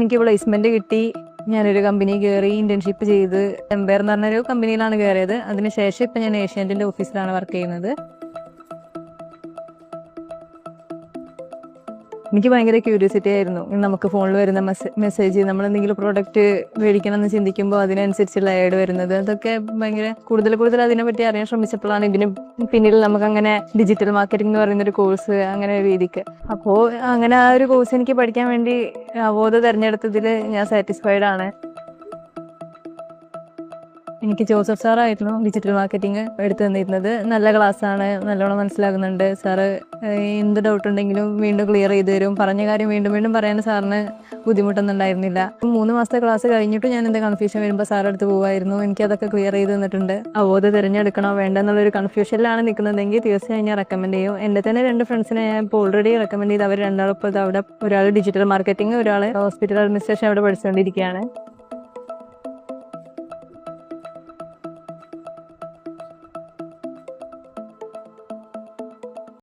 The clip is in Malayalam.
എനിക്ക് പ്ലേസ്മെന്റ് കിട്ടി. ഞാനൊരു കമ്പനി കയറി, ഇന്റേൺഷിപ്പ് ചെയ്ത്. എംപയർ എന്ന് പറഞ്ഞൊരു കമ്പനിയിലാണ് കയറിയത്. അതിനുശേഷം ഇപ്പം ഞാൻ ഏഷ്യാനെറ്റിന്റെ ഓഫീസിലാണ് വർക്ക് ചെയ്യുന്നത്. എനിക്ക് ഭയങ്കര ക്യൂരിയോസിറ്റി ആയിരുന്നു. നമുക്ക് ഫോണിൽ വരുന്ന മെസ്സേജ്, നമ്മൾ എന്തെങ്കിലും പ്രോഡക്റ്റ് മേടിക്കണം എന്ന് ചിന്തിക്കുമ്പോൾ അതിനനുസരിച്ചുള്ള ആഡ് വരുന്നത്, അതൊക്കെ ഭയങ്കര കൂടുതൽ അതിനെപ്പറ്റി അറിയാൻ ശ്രമിച്ചപ്പോഴാണ് ഇതിന് പിന്നിൽ നമുക്ക് അങ്ങനെ ഡിജിറ്റൽ മാർക്കറ്റിംഗ് എന്ന് പറയുന്ന ഒരു കോഴ്സ് അങ്ങനെ ഒരു രീതിക്ക്. അപ്പോൾ അങ്ങനെ ആ ഒരു കോഴ്സ് എനിക്ക് പഠിക്കാൻ വേണ്ടി അവബോധം തിരഞ്ഞെടുത്തതിൽ ഞാൻ സാറ്റിസ്ഫൈഡ് ആണ്. എനിക്ക് ജോസഫ് സാറായിരുന്നു ഡിജിറ്റൽ മാർക്കറ്റിംഗ് എടുത്തു തന്നിരുന്നത്. നല്ല ക്ലാസ്സാണ്, നല്ലോണം മനസ്സിലാകുന്നുണ്ട് സാറ്. എന്ത് ഡൗട്ട് ഉണ്ടെങ്കിലും വീണ്ടും ക്ലിയർ ചെയ്ത് തരും. പറഞ്ഞ കാര്യം വീണ്ടും പറയാൻ സാറിന് ബുദ്ധിമുട്ടൊന്നും ഉണ്ടായിരുന്നില്ല. 3 മാസത്തെ ക്ലാസ് കഴിഞ്ഞിട്ട് ഞാൻ എന്താ കൺഫ്യൂഷൻ വരുമ്പോൾ സാറിൻ്റെ അടുത്ത് പോകുമായിരുന്നു. എനിക്കതൊക്കെ ക്ലിയർ ചെയ്ത് തന്നിട്ടുണ്ട്. അവബോധം തിരഞ്ഞെടുക്കണോ വേണ്ടെന്നുള്ളൊരു കൺഫ്യൂഷനിലാണ് നിൽക്കുന്നതെങ്കിൽ തീർച്ചയായും ഞാൻ റെക്കമെൻഡ് ചെയ്യും. എൻ്റെ തന്നെ 2 ഫ്രണ്ട്സിനെ ഞാൻ ഇപ്പോൾ ഓൾറെഡി റെക്കമെൻഡ് ചെയ്ത്. അവർ രണ്ടാളും ഇപ്പോൾ അവിടെ, ഒരാൾ ഡിജിറ്റൽ മാർക്കറ്റിംഗ്, ഒരാൾ ഹോസ്പിറ്റൽ അഡ്മിനിസ്ട്രേഷൻ അവിടെ പഠിച്ചുകൊണ്ടിരിക്കുകയാണ്.